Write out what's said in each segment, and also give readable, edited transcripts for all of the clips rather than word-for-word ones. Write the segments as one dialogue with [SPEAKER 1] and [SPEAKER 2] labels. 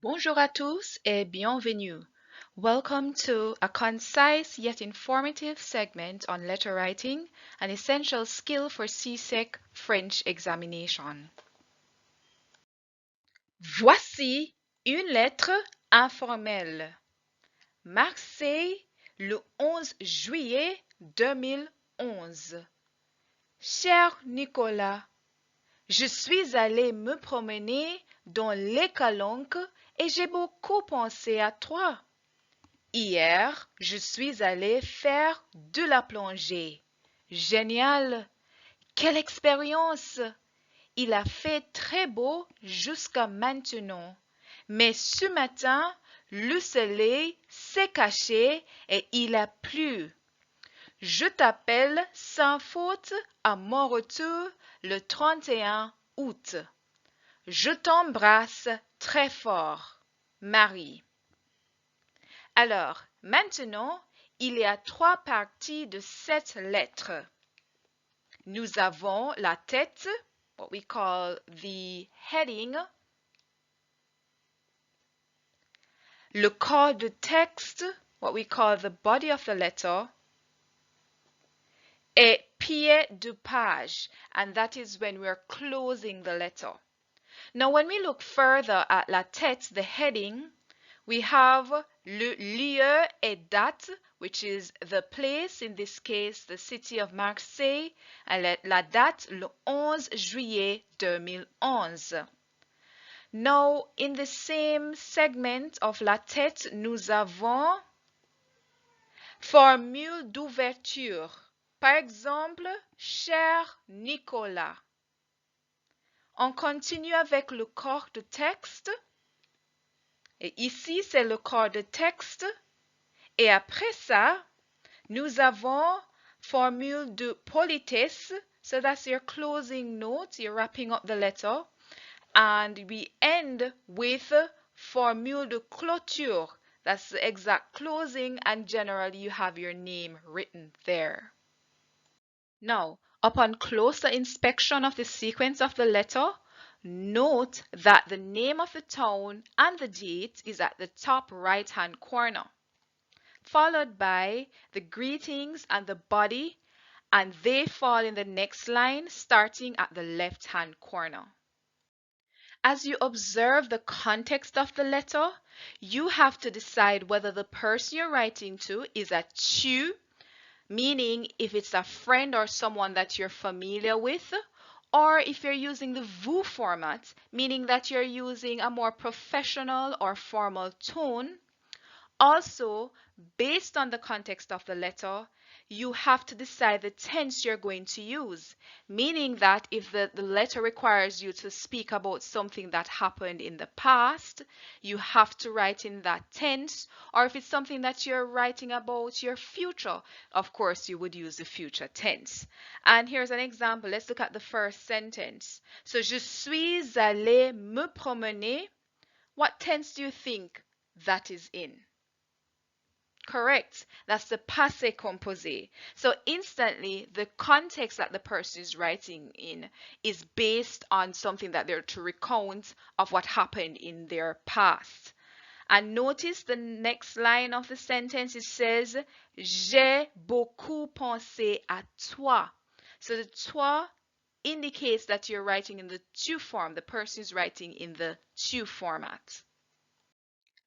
[SPEAKER 1] Bonjour à tous et bienvenue. Welcome to a concise yet informative segment on letter writing, an essential skill for CSEC French examination. Voici une lettre informelle. Marseille, le 11 juillet 2011. Cher Nicolas, je suis allé me promener dans les calanques et j'ai beaucoup pensé à toi. Hier, je suis allé faire de la plongée. Génial! Quelle expérience! Il a fait très beau jusqu'à maintenant. Mais ce matin, le soleil s'est caché et il a plu. Je t'appelle sans faute à mon retour le 31 août. Je t'embrasse très fort. Marie. Alors, maintenant, il y a trois parties de cette lettre. Nous avons la tête, what we call the heading, le corps de texte, what we call the body of the letter, et pied de page, and that is when we're closing the letter. Now, when we look further at la tête, the heading, we have le lieu et date, which is the place, in this case, the city of Marseille, and la date, le 11 juillet 2011. Now, in the same segment of la tête, nous avons formule d'ouverture. Par exemple, cher Nicolas. On continue avec le corps de texte. Et ici, c'est le corps de texte. Et après ça, nous avons formule de politesse. So that's your closing note. You're wrapping up the letter. And we end with formule de clôture. That's the exact closing, and generally you have your name written there. Now, upon closer inspection of the sequence of the letter, note that the name of the town and the date is at the top right-hand corner, followed by the greetings and the body, and they fall in the next line starting at the left-hand corner. As you observe the context of the letter, you have to decide whether the person you're writing to is a tu, meaning if it's a friend or someone that you're familiar with, or if you're using the vous format, meaning that you're using a more professional or formal tone. Also, based on the context of the letter, you have to decide the tense you're going to use, meaning that if the letter requires you to speak about something that happened in the past, you have to write in that tense, or if it's something that you're writing about your future, of course you would use the future tense. And here's an example. Let's look at the first sentence. So, je suis allé me promener. What tense do you think that is in? Correct. That's the passé composé. So instantly, the context that the person is writing in is based on something that they're to recount of what happened in their past. And notice the next line of the sentence, it says, j'ai beaucoup pensé à toi. So the toi indicates that you're writing in the tu form. The person is writing in the tu format.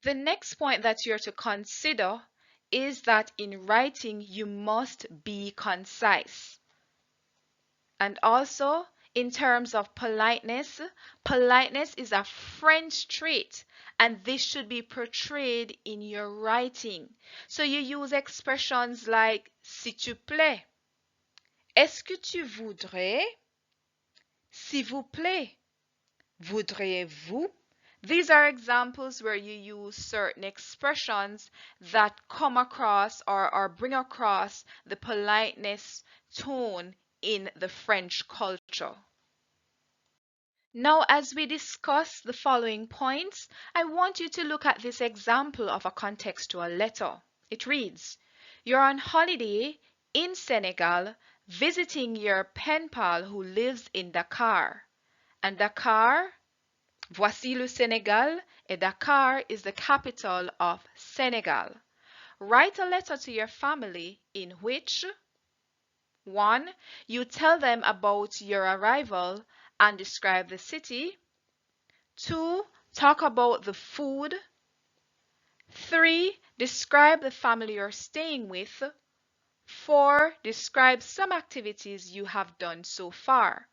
[SPEAKER 1] The next point that you're to consider is that in writing you must be concise. And also, in terms of politeness, politeness is a French trait, and this should be portrayed in your writing. So you use expressions like s'il te plaît, est-ce que tu voudrais, s'il vous plaît, voudriez-vous. These are examples where you use certain expressions that come across or bring across the politeness tone in the French culture. Now, as we discuss the following points, I want you to look at this example of a contextual letter. It reads, you're on holiday in Senegal visiting your pen pal who lives in Dakar. And Dakar Voici le Sénégal, and Dakar is the capital of Senegal. Write a letter to your family in which 1. You tell them about your arrival and describe the city. 2. Talk about the food. 3. Describe the family you're staying with. 4. Describe some activities you have done so far.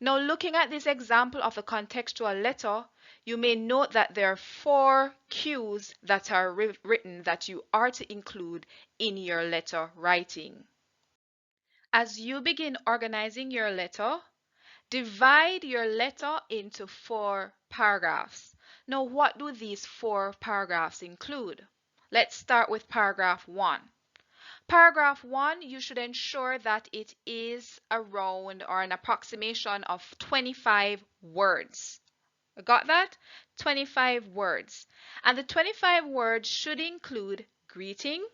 [SPEAKER 1] Now, looking at this example of the contextual letter, you may note that there are 4 cues that are written that you are to include in your letter writing. As you begin organizing your letter, divide your letter into 4 paragraphs. Now, what do these 4 paragraphs include? Let's start with paragraph 1. Paragraph 1, you should ensure that it is around or an approximation of 25 words. Got that? 25 words. And the 25 words should include greeting,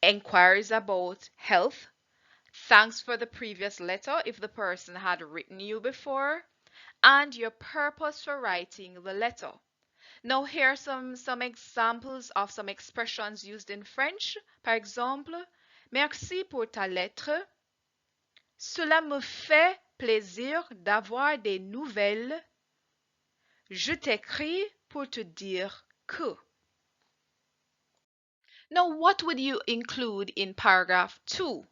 [SPEAKER 1] inquiries about health, thanks for the previous letter if the person had written you before, and your purpose for writing the letter. Now here are some examples of some expressions used in French. Par exemple, merci pour ta lettre. Cela me fait plaisir d'avoir des nouvelles. Je t'écris pour te dire que. Now what would you include in paragraph 2?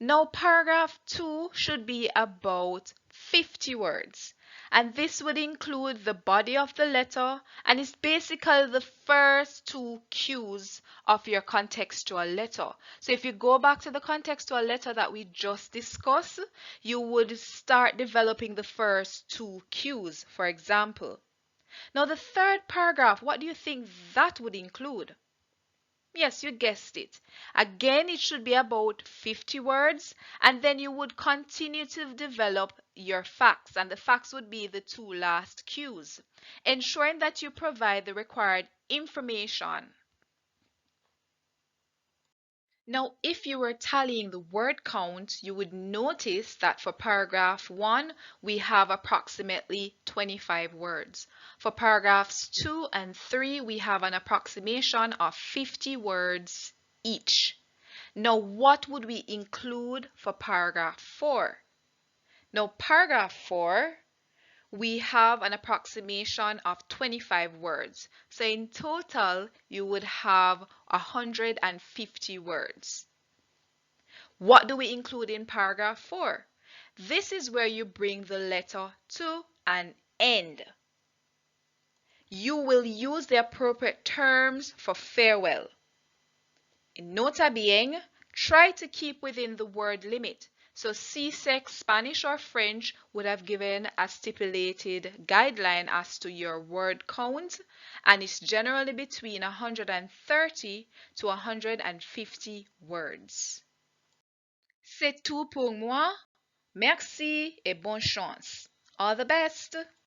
[SPEAKER 1] Now, paragraph 2 should be about 50 words, and this would include the body of the letter and is basically the first 2 cues of your contextual letter. So if you go back to the contextual letter that we just discussed, you would start developing the first 2 cues, for example. Now, the third paragraph, what do you think that would include? Yes, you guessed it. Again, it should be about 50 words, and then you would continue to develop your facts, and the facts would be the 2 last cues, ensuring that you provide the required information. Now, if you were tallying the word count, you would notice that for paragraph 1, we have approximately 25 words. For paragraphs 2 and 3, we have an approximation of 50 words each. Now, what would we include for paragraph 4? Now, paragraph 4, we have an approximation of 25 words. So in total, you would have 150 words. What do we include in paragraph 4? This is where you bring the letter to an end. You will use the appropriate terms for farewell. In nota bien, try to keep within the word limit. So CSEC Spanish or French would have given a stipulated guideline as to your word count, and it's generally between 130 to 150 words. C'est tout pour moi. Merci et bonne chance. All the best.